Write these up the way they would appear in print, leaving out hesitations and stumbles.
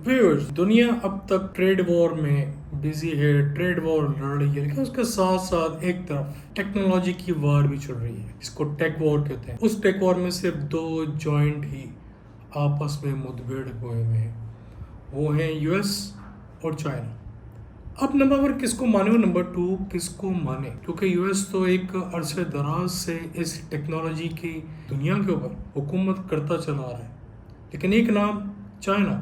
Viewers, दुनिया अब तक ट्रेड वॉर में बिजी है, ट्रेड वॉर लड़ रही है, लेकिन उसके साथ साथ एक तरफ टेक्नोलॉजी की वार भी चल रही है। इसको टेक वॉर कहते हैं। उस टेक वॉर में सिर्फ दो जॉइंट ही आपस में मुठभेड़ हुए हैं, वो हैं यूएस और चाइना। अब नंबर वन किसको माने और नंबर टू किसको माने, क्योंकि यूएस तो एक अरसे दराज से इस टेक्नोलॉजी की दुनिया के ऊपर हुकूमत करता चला आ रहा है। लेकिन एक नाम चाइना,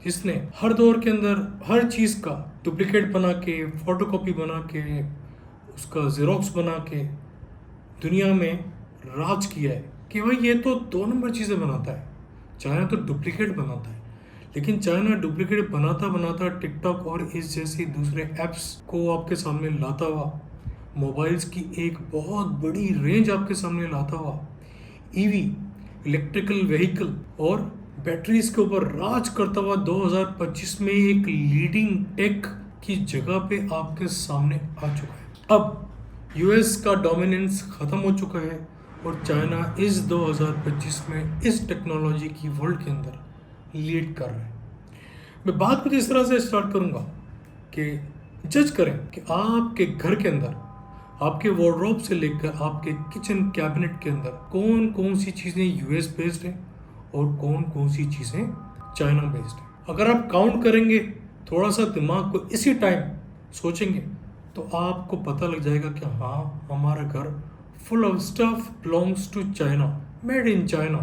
जिसने हर दौर के अंदर हर चीज़ का डुप्लीकेट बना के, फोटोकॉपी बना के, उसका जेरोक्स बना के दुनिया में राज किया है कि भाई ये तो दो नंबर चीज़ें बनाता है। चाइना तो डुप्लीकेट बनाता है, लेकिन चाइना डुप्लीकेट बनाता बनाता टिकटॉक और इस जैसी दूसरे ऐप्स को आपके सामने लाता हुआ, मोबाइल्स की एक बहुत बड़ी रेंज आपके सामने लाता हुआ, ईवी इलेक्ट्रिकल व्हीकल और बैटरीज के ऊपर राज करता हुआ 2025 में एक लीडिंग टेक की जगह पे आपके सामने आ चुका है। अब यूएस का डोमिनेंस खत्म हो चुका है और चाइना इस 2025 में इस टेक्नोलॉजी की वर्ल्ड के अंदर लीड कर रहा है। मैं बात कुछ इस तरह से स्टार्ट करूंगा कि जज करें कि आपके घर के अंदर, आपके वार्डरोब से लेकर आपके किचन कैबिनेट के अंदर कौन कौन सी चीज़ें यूएस बेस्ड हैं और कौन कौन सी चीज़ें चाइना बेस्ड हैं। अगर आप काउंट करेंगे, थोड़ा सा दिमाग को इसी टाइम सोचेंगे, तो आपको पता लग जाएगा कि हाँ, हमारा घर full of stuff belongs to China, made in China.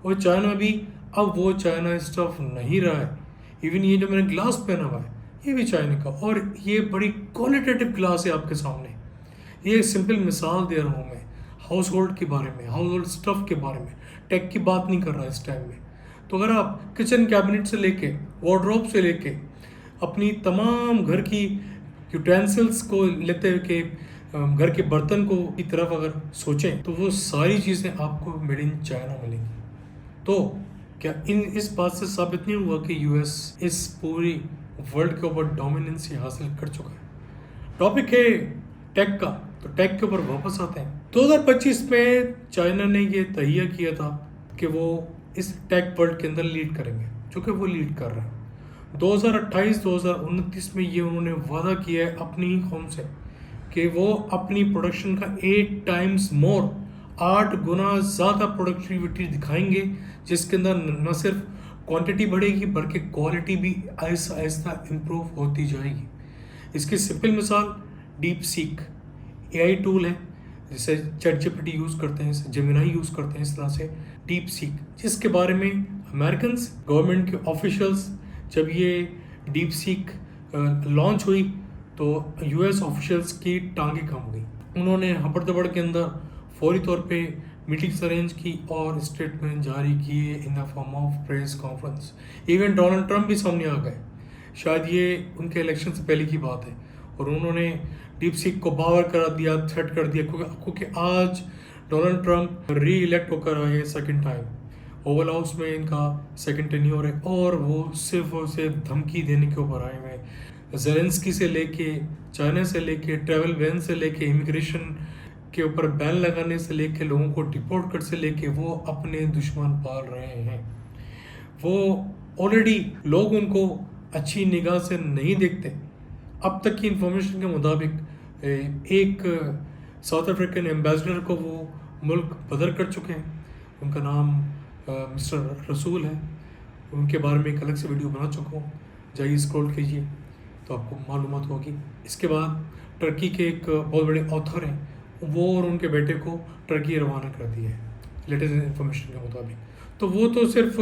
और चाइना भी अब वो चाइना स्टफ नहीं रहा है। इवन ये जो मैंने ग्लास पहना हुआ है, ये भी चाइना का, और ये बड़ी क्वालिटेटिव ग्लास है आपके सामने। ये एक सिंपल मिसाल दे रहा हूँ मैं हाउस होल्ड के बारे में, हाउस होल्ड स्टफ के बारे में, टेक की बात नहीं कर रहा इस टाइम में। तो अगर आप किचन कैबिनेट से लेके, वार्डरोब से लेके, अपनी तमाम घर की यूटेंसिल्स को लेते हुए के घर के बर्तन को की तरफ अगर सोचें, तो वो सारी चीज़ें आपको मेड इन चाइना मिलेंगी। तो क्या इस बात से साबित नहीं हुआ कि यूएस इस पूरी वर्ल्ड के ऊपर डोमिनेंसी हासिल कर चुका है। टॉपिक है टेक का, तो टेक के ऊपर वापस आते हैं। 2025 में चाइना ने ये तहिया किया था कि वो इस टेक वर्ल्ड के अंदर लीड करेंगे, जो कि वो लीड कर रहे हैं। 2028-2029 में ये उन्होंने वादा किया है अपनी ही कौम से कि वो अपनी प्रोडक्शन का 8 टाइम्स मोर, 8 गुना ज़्यादा प्रोडक्टिविटी दिखाएंगे, जिसके अंदर न सिर्फ क्वांटिटी बढ़ेगी बल्कि क्वालिटी भी आहिस्ता आहिस्ता इम्प्रूव होती जाएगी। इसकी सिंपल मिसाल डीप सीक एआई टूल है, जिसे चैट जीपीटी यूज़ करते हैं, जेमिनाई यूज़ करते हैं, इस तरह से डीप सीक, जिसके बारे में अमेरिकन गवर्नमेंट के ऑफिशियल्स, जब ये डीप सीक लॉन्च हुई तो यूएस ऑफिशियल्स की टांगें कम हो गई। उन्होंने हबड़ दबड़ के अंदर फौरी तौर पे मीटिंग्स अरेंज की और स्टेटमेंट जारी किए in the form of press conference. Even Donald Trump भी सामने आ गए, शायद ये उनके इलेक्शन से पहले की बात है, और उन्होंने डीप सीक को बावर करा दिया, थ्रेट कर दिया, क्योंकि आज डोनाल्ड ट्रंप री इलेक्ट होकर आए हैं सेकेंड टाइम। ओवल हाउस में इनका सेकेंड टेन्योर है और वो सिर्फ और सिर्फ धमकी देने के ऊपर आए हुए हैं। जेलेंस्की से लेके, चाइना से लेके, ट्रैवल बैन से लेके, इमिग्रेशन के ऊपर बैन लगाने से लेके, लोगों को डिपोर्ट कर से लेके, वो अपने दुश्मन पाल रहे हैं। वो ऑलरेडी लोग उनको अच्छी निगाह से नहीं देखते। अब तक की इंफॉर्मेशन के मुताबिक एक साउथ अफ्रीकन एम्बेसडर को वो मुल्क बदर कर चुके हैं। उनका नाम मिस्टर रसूल है। उनके बारे में एक अलग से वीडियो बना चुका हूँ, जाइए स्क्रॉल कीजिए तो आपको मालूमात होगी। इसके बाद टर्की के एक बहुत बड़े ऑथर हैं, वो और उनके बेटे को टर्की रवाना कर दिया है लेटेस्ट इन्फॉर्मेशन के मुताबिक। तो वो तो सिर्फ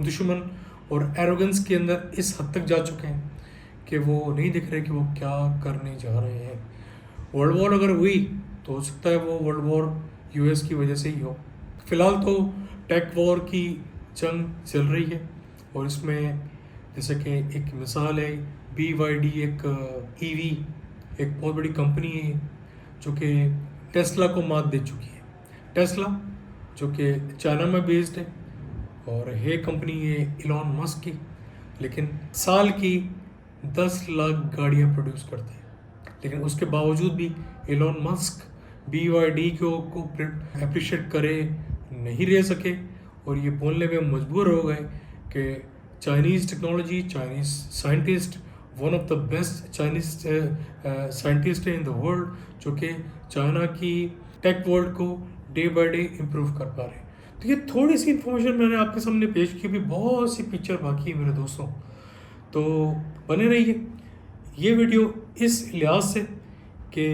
दुश्मन और एरोगेंस के अंदर इस हद तक जा चुके हैं कि वो नहीं दिख रहे कि वो क्या करने जा रहे हैं। वर्ल्ड वॉर अगर हुई तो हो सकता है वो वर्ल्ड वॉर यूएस की वजह से ही हो। फिलहाल तो टेक वॉर की जंग चल रही है, और इसमें जैसे कि एक मिसाल है BYD, एक ईवी, एक बहुत बड़ी कंपनी है जो कि टेस्ला को मात दे चुकी है। टेस्ला जो कि चाइना में बेस्ड है और है कंपनी है इलॉन मस्क की, लेकिन साल की 10 लाख गाड़ियाँ प्रोड्यूस करते हैं। लेकिन उसके बावजूद भी इलॉन मस्क BYD को अप्रिशिएट करे नहीं रह सके, और ये बोलने में मजबूर हो गए कि Chinese technology, Chinese scientist, one of the best Chinese scientist in the world, जो कि चाइना की टेक वर्ल्ड को डे बाय डे इम्प्रूव कर पा रहे हैं। तो ये थोड़ी सी इन्फॉर्मेशन मैंने आपके सामने पेश की, भी बहुत सी पिक्चर बाकी है मेरे दोस्तों, तो बने रहिए। ये वीडियो इस लिहाज से कि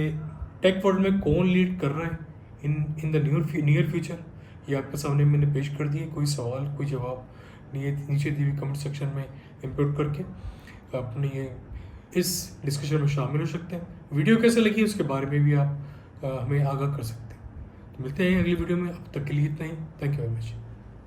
टेक वर्ल्ड में कौन लीड कर रहा है इन द नियर फ्यूचर, ये आपके सामने मैंने पेश कर दिए। कोई सवाल, कोई जवाब नीचे दी हुई कमेंट सेक्शन में इनपुट करके अपनी इस डिस्कशन में शामिल हो सकते हैं। वीडियो कैसे लगी उसके बारे में भी आप हमें आगाह कर सकते हैं। तो मिलते हैं अगली वीडियो में, अब तक के लिए इतना ही। Thank you very much.